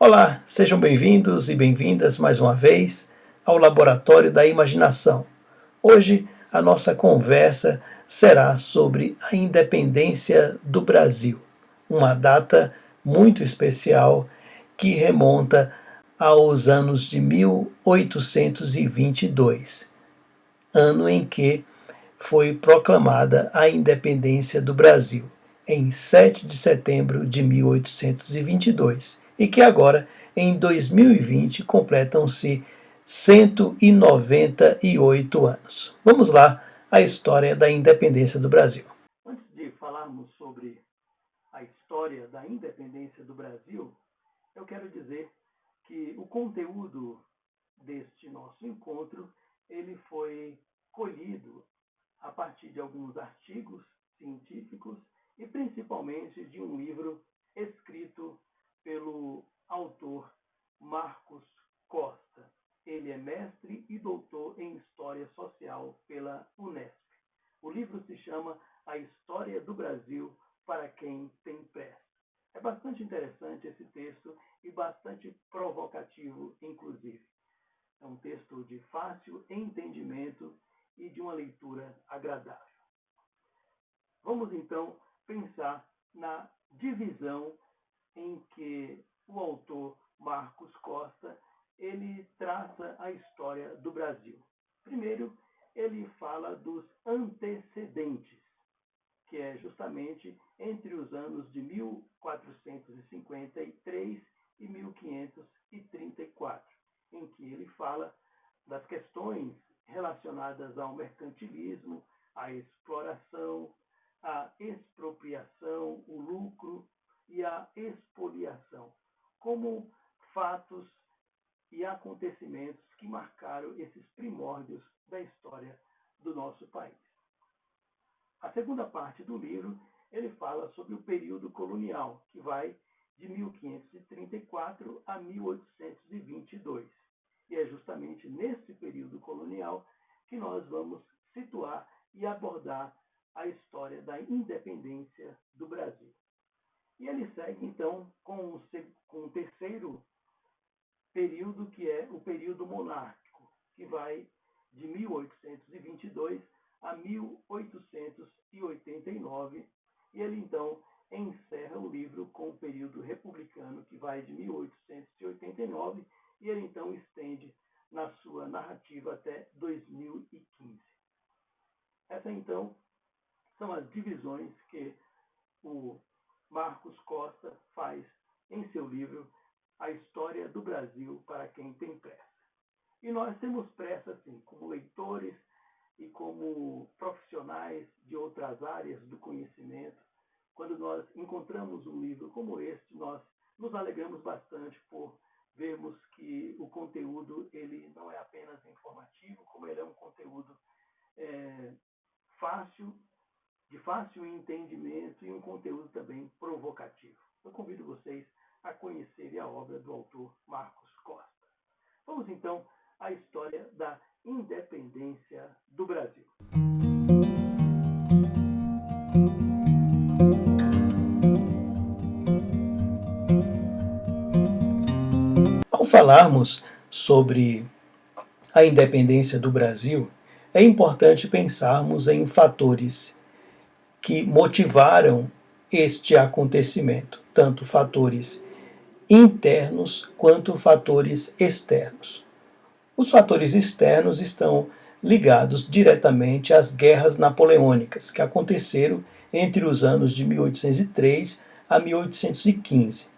Olá, sejam bem-vindos e bem-vindas mais uma vez ao Laboratório da Imaginação. Hoje a nossa conversa será sobre a independência do Brasil, uma data muito especial que remonta aos anos de 1822, ano em que foi proclamada a independência do Brasil, em 7 de setembro de 1822, e que agora, em 2020, completam-se 198 anos. Vamos lá, a história da independência do Brasil. Antes de falarmos sobre a história da independência do Brasil, eu quero dizer que o conteúdo deste nosso encontro ele foi colhido a partir de alguns artigos científicos e principalmente de um livro escrito pelo autor Marcos Costa. Ele é mestre e doutor em História Social pela Unesp. O livro se chama A História do Brasil para quem tem pressa. É bastante interessante esse texto e bastante provocativo, inclusive. É um texto de fácil entendimento e de uma leitura agradável. Vamos então pensar na divisão em que o autor Marcos Costa ele traça a história do Brasil. Primeiro, ele fala dos antecedentes, que é justamente entre os anos de 1453 e 1534, em que ele fala das questões relacionadas ao mercantilismo, à exploração, à expropriação, o lucro e a expoliação, como fatos e acontecimentos que marcaram esses primórdios da história do nosso país. A segunda parte do livro, ele fala sobre o período colonial, que vai de 1534 a 1822. E é justamente nesse período colonial que nós vamos situar e abordar a história da independência do Brasil. E ele segue, então, com o terceiro período, que é o período monárquico, que vai de 1822 a 1889, e ele, então, encerra o livro com o período republicano, que vai de 1889, e ele, então, estende na sua narrativa até 2015. Essas, então, são as divisões que o Marcos Costa faz em seu livro A História do Brasil para quem tem pressa. E nós temos pressa, sim, como leitores e como profissionais de outras áreas do conhecimento. Quando nós encontramos um livro como este, nós nos alegramos bastante por vermos que o conteúdo ele não é apenas informativo, como ele é um conteúdo de fácil entendimento e um conteúdo também provocativo. Eu convido vocês a conhecerem a obra do autor Marcos Costa. Vamos então à história da independência do Brasil. Ao falarmos sobre a independência do Brasil, é importante pensarmos em fatores que motivaram este acontecimento, tanto fatores internos quanto fatores externos. Os fatores externos estão ligados diretamente às guerras napoleônicas, que aconteceram entre os anos de 1803 a 1815.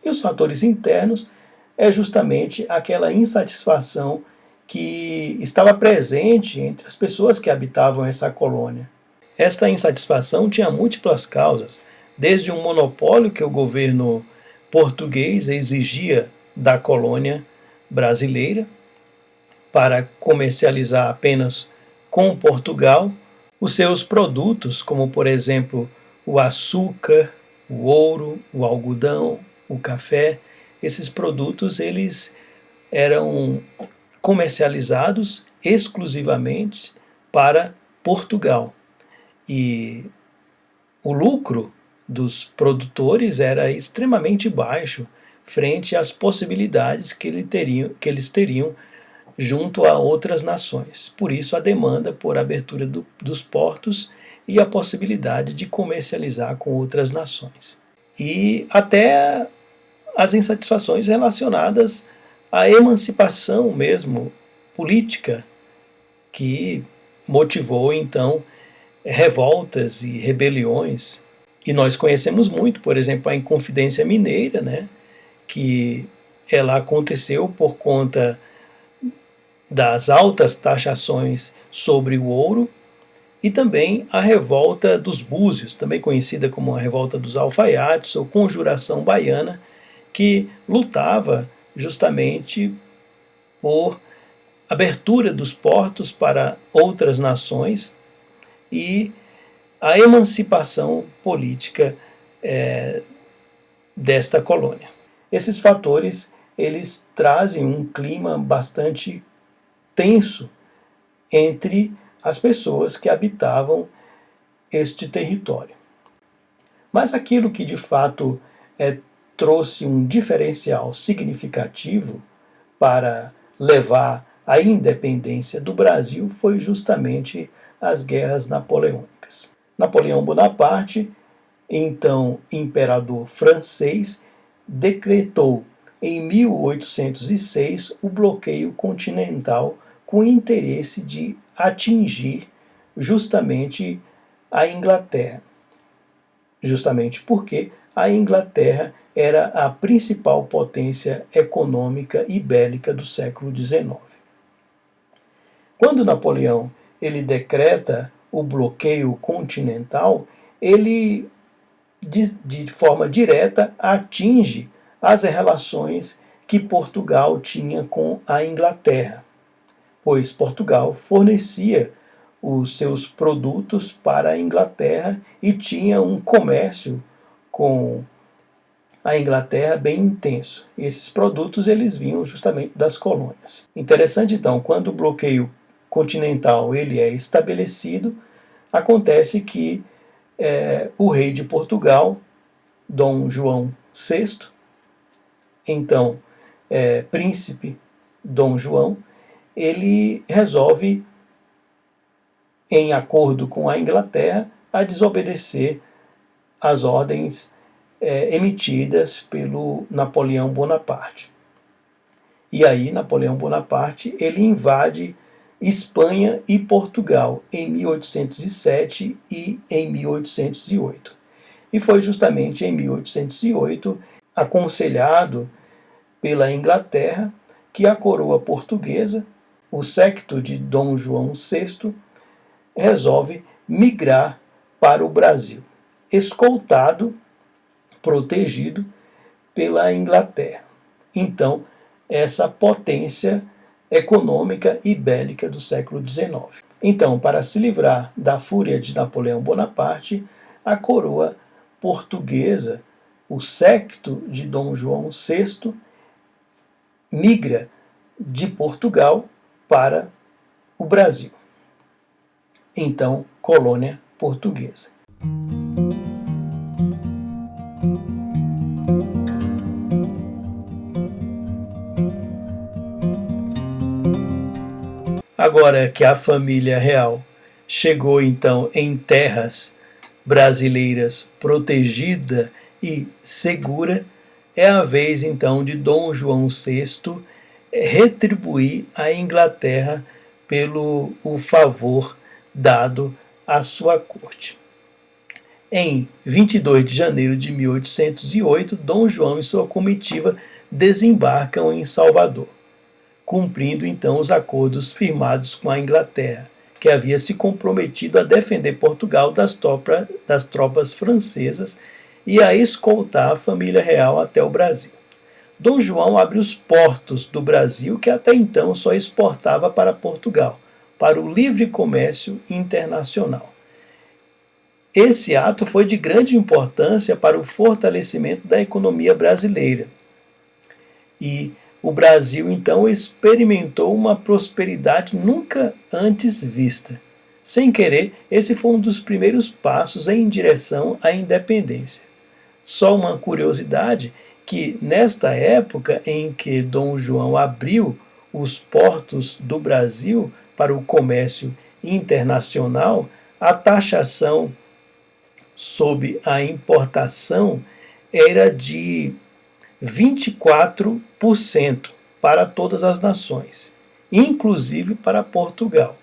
E os fatores internos é justamente aquela insatisfação que estava presente entre as pessoas que habitavam essa colônia. Esta insatisfação tinha múltiplas causas, desde um monopólio que o governo português exigia da colônia brasileira para comercializar apenas com Portugal os seus produtos, como por exemplo o açúcar, o ouro, o algodão, o café. Esses produtos eles eram comercializados exclusivamente para Portugal. E o lucro dos produtores era extremamente baixo, frente às possibilidades que eles teriam junto a outras nações. Por isso, a demanda por abertura dos portos e a possibilidade de comercializar com outras nações. E até as insatisfações relacionadas à emancipação mesmo política, que motivou então revoltas e rebeliões. E nós conhecemos muito, por exemplo, a Inconfidência Mineira, né, que ela aconteceu por conta das altas taxações sobre o ouro, e também a Revolta dos Búzios, também conhecida como a Revolta dos Alfaiates ou Conjuração Baiana, que lutava justamente por abertura dos portos para outras nações e a emancipação política desta colônia. Esses fatores eles trazem um clima bastante tenso entre as pessoas que habitavam este território. Mas aquilo que de fato trouxe um diferencial significativo para levar à independência do Brasil foi justamente as guerras napoleônicas. Napoleão Bonaparte, então imperador francês, decretou em 1806 o bloqueio continental com o interesse de atingir justamente a Inglaterra. Justamente porque a Inglaterra era a principal potência econômica e bélica do século XIX. Quando Napoleão ele decreta o bloqueio continental, ele de forma direta atinge as relações que Portugal tinha com a Inglaterra, pois Portugal fornecia os seus produtos para a Inglaterra e tinha um comércio com a Inglaterra bem intenso. Esses produtos eles vinham justamente das colônias. Interessante então, quando o bloqueio continental ele é estabelecido, acontece que o rei de Portugal, Dom João VI, então príncipe Dom João, ele resolve, em acordo com a Inglaterra, a desobedecer às ordens emitidas pelo Napoleão Bonaparte. E aí Napoleão Bonaparte ele invade Espanha e Portugal em 1807 e em 1808. E foi justamente em 1808, aconselhado pela Inglaterra, que a coroa portuguesa, o séquito de Dom João VI, resolve migrar para o Brasil, escoltado, protegido pela Inglaterra. Então, essa potência econômica e bélica do século XIX. Então, para se livrar da fúria de Napoleão Bonaparte, a coroa portuguesa, o séquito de Dom João VI, migra de Portugal para o Brasil. Então, colônia portuguesa. Agora que a família real chegou então em terras brasileiras protegida e segura, é a vez então de Dom João VI retribuir à Inglaterra pelo o favor dado à sua corte. Em 22 de janeiro de 1808, Dom João e sua comitiva desembarcam em Salvador, cumprindo então os acordos firmados com a Inglaterra, que havia se comprometido a defender Portugal das tropas francesas e a escoltar a família real até o Brasil. Dom João abre os portos do Brasil, que até então só exportava para Portugal, para o livre comércio internacional. Esse ato foi de grande importância para o fortalecimento da economia brasileira. E o Brasil, então, experimentou uma prosperidade nunca antes vista. Sem querer, esse foi um dos primeiros passos em direção à independência. Só uma curiosidade, que nesta época em que Dom João abriu os portos do Brasil para o comércio internacional, a taxação sobre a importação era de 24% para todas as nações, inclusive para Portugal.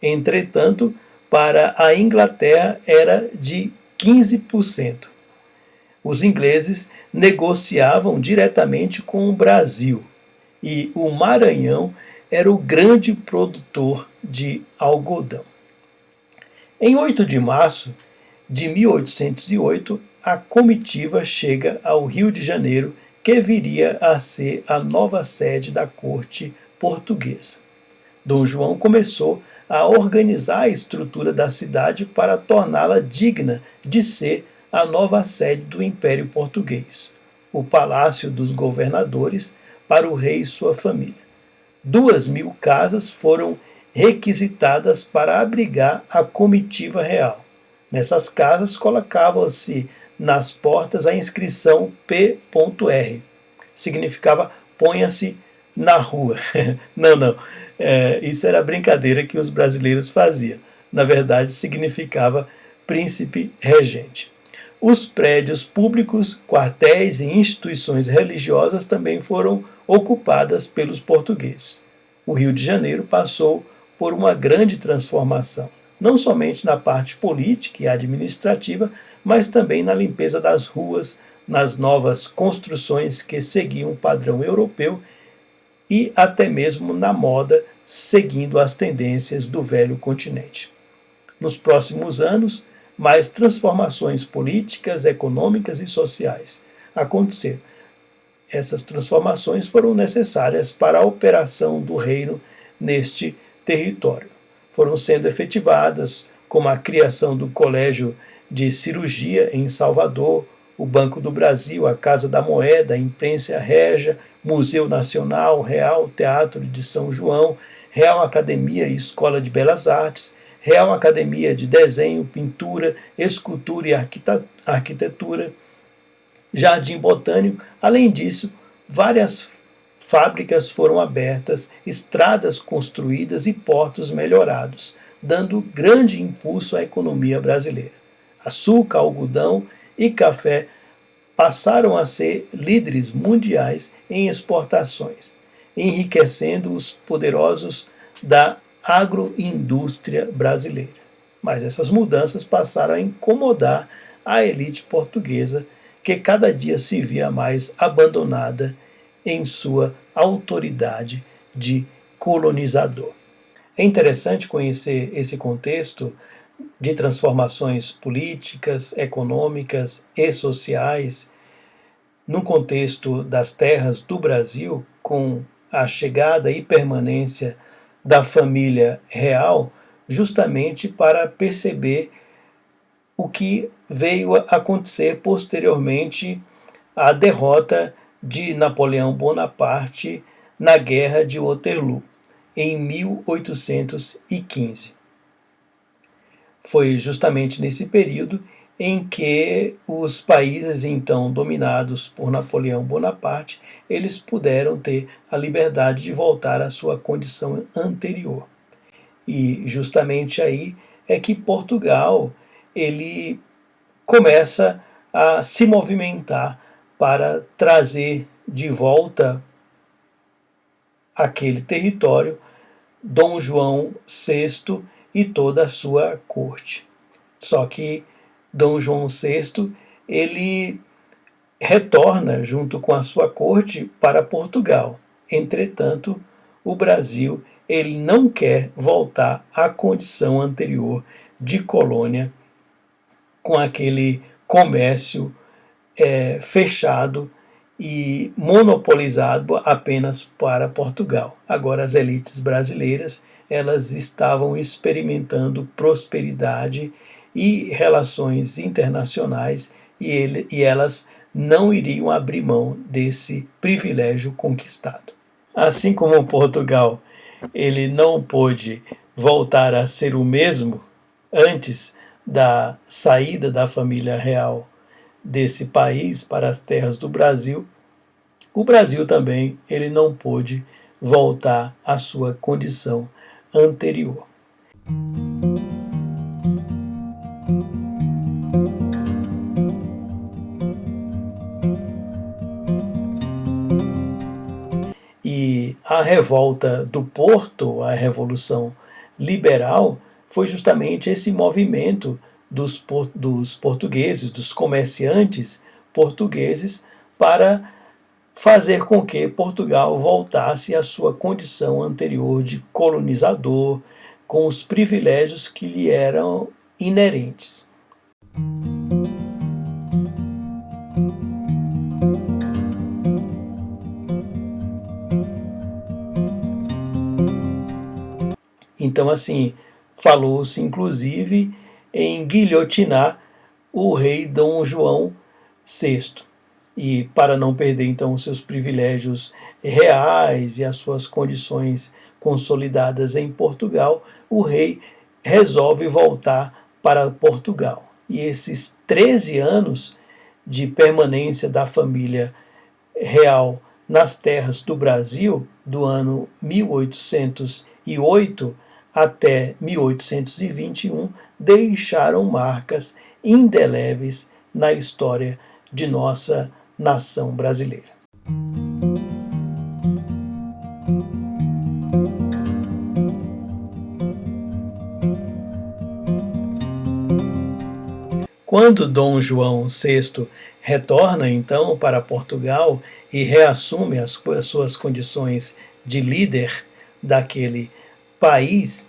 Entretanto, para a Inglaterra era de 15%. Os ingleses negociavam diretamente com o Brasil e o Maranhão era o grande produtor de algodão. Em 8 de março de 1808, a comitiva chega ao Rio de Janeiro, que viria a ser a nova sede da corte portuguesa. Dom João começou a organizar a estrutura da cidade para torná-la digna de ser a nova sede do Império Português, o Palácio dos Governadores para o rei e sua família. 2.000 casas foram requisitadas para abrigar a comitiva real. Nessas casas colocava-se nas portas a inscrição P.R. Significava ponha-se na rua. Não. Isso era brincadeira que os brasileiros faziam. Na verdade, significava príncipe regente. Os prédios públicos, quartéis e instituições religiosas também foram ocupadas pelos portugueses. O Rio de Janeiro passou por uma grande transformação, não somente na parte política e administrativa, mas também na limpeza das ruas, nas novas construções que seguiam o padrão europeu e até mesmo na moda, seguindo as tendências do velho continente. Nos próximos anos, mais transformações políticas, econômicas e sociais aconteceram. Essas transformações foram necessárias para a operação do reino neste território. Foram sendo efetivadas, como a criação do Colégio de Cirurgia em Salvador, o Banco do Brasil, a Casa da Moeda, a Imprensa Régia, Museu Nacional, Real Teatro de São João, Real Academia e Escola de Belas Artes, Real Academia de Desenho, Pintura, Escultura e Arquitetura, Jardim Botânico. Além disso, várias fábricas foram abertas, estradas construídas e portos melhorados, dando grande impulso à economia brasileira. Açúcar, algodão e café passaram a ser líderes mundiais em exportações, enriquecendo os poderosos da agroindústria brasileira. Mas essas mudanças passaram a incomodar a elite portuguesa, que cada dia se via mais abandonada em sua autoridade de colonizador. É interessante conhecer esse contexto de transformações políticas, econômicas e sociais no contexto das terras do Brasil, com a chegada e permanência da família real, justamente para perceber o que veio a acontecer posteriormente à derrota de Napoleão Bonaparte na Guerra de Waterloo, em 1815. Foi justamente nesse período em que os países então dominados por Napoleão Bonaparte, eles puderam ter a liberdade de voltar à sua condição anterior. E justamente aí é que Portugal ele começa a se movimentar para trazer de volta aquele território Dom João VI e toda a sua corte. Só que Dom João VI ele retorna junto com a sua corte para Portugal. Entretanto, o Brasil ele não quer voltar à condição anterior de colônia, com aquele comércio fechado e monopolizado apenas para Portugal. Agora as elites brasileiras elas estavam experimentando prosperidade e relações internacionais e elas não iriam abrir mão desse privilégio conquistado. Assim como Portugal ele não pôde voltar a ser o mesmo antes da saída da família real desse país para as terras do Brasil, o Brasil também ele não pôde voltar à sua condição anterior. E a revolta do Porto, a Revolução Liberal, foi justamente esse movimento dos portugueses, dos comerciantes portugueses, para fazer com que Portugal voltasse à sua condição anterior de colonizador, com os privilégios que lhe eram inerentes. Então, assim, falou-se inclusive em guilhotinar o rei Dom João VI. E para não perder então os seus privilégios reais e as suas condições consolidadas em Portugal, o rei resolve voltar para Portugal. E esses 13 anos de permanência da família real nas terras do Brasil, do ano 1808 até 1821, deixaram marcas indeléveis na história de nossa nação brasileira. Quando Dom João VI retorna então para Portugal e reassume as suas condições de líder daquele país,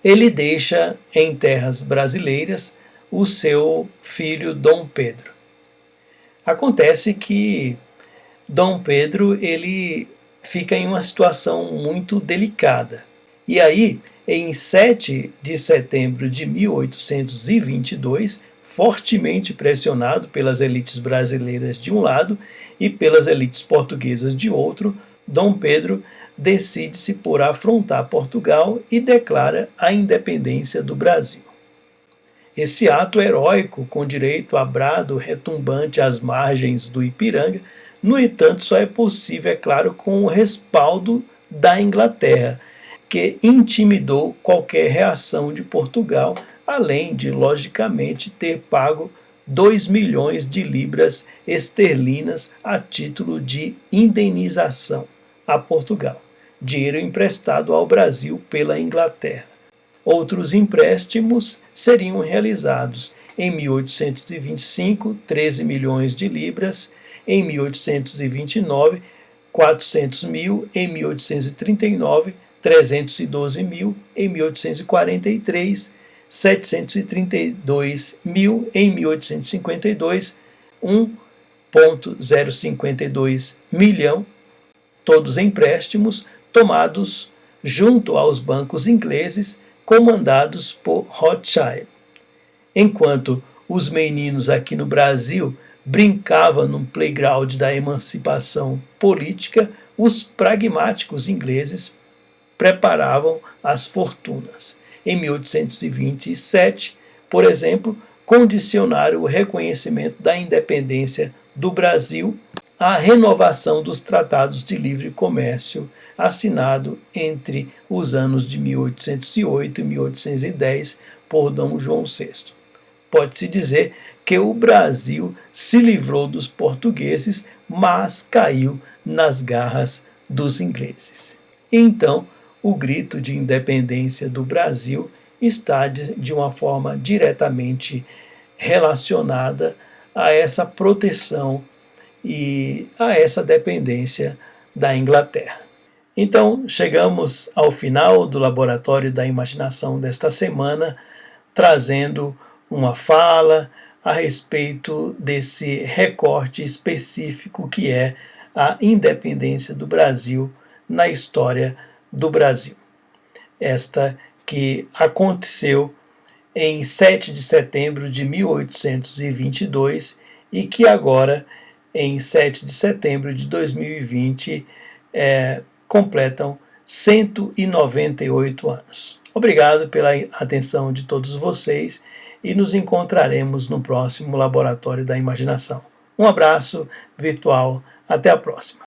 ele deixa em terras brasileiras o seu filho Dom Pedro. Acontece que Dom Pedro ele fica em uma situação muito delicada. E aí, em 7 de setembro de 1822, fortemente pressionado pelas elites brasileiras de um lado e pelas elites portuguesas de outro, Dom Pedro decide-se por afrontar Portugal e declara a independência do Brasil. Esse ato heróico, com direito a brado retumbante às margens do Ipiranga, no entanto, só é possível, é claro, com o respaldo da Inglaterra, que intimidou qualquer reação de Portugal, além de, logicamente, ter pago 2 milhões de libras esterlinas a título de indenização a Portugal, dinheiro emprestado ao Brasil pela Inglaterra. Outros empréstimos seriam realizados em 1825, 13 milhões de libras, em 1829, 400 mil, em 1839, 312 mil, em 1843, 732 mil, em 1852, 1,052 milhão, todos empréstimos tomados junto aos bancos ingleses comandados por Rothschild. Enquanto os meninos aqui no Brasil brincavam no playground da emancipação política, os pragmáticos ingleses preparavam as fortunas. Em 1827, por exemplo, condicionaram o reconhecimento da independência do Brasil à renovação dos tratados de livre comércio assinado entre os anos de 1808 e 1810 por Dom João VI. Pode-se dizer que o Brasil se livrou dos portugueses, mas caiu nas garras dos ingleses. Então, o grito de independência do Brasil está de uma forma diretamente relacionada a essa proteção e a essa dependência da Inglaterra. Então, chegamos ao final do Laboratório da Imaginação desta semana, trazendo uma fala a respeito desse recorte específico que é a independência do Brasil na história do Brasil. Esta que aconteceu em 7 de setembro de 1822 e que agora, em 7 de setembro de 2020, completam 198 anos. Obrigado pela atenção de todos vocês e nos encontraremos no próximo Laboratório da Imaginação. Um abraço virtual, até a próxima.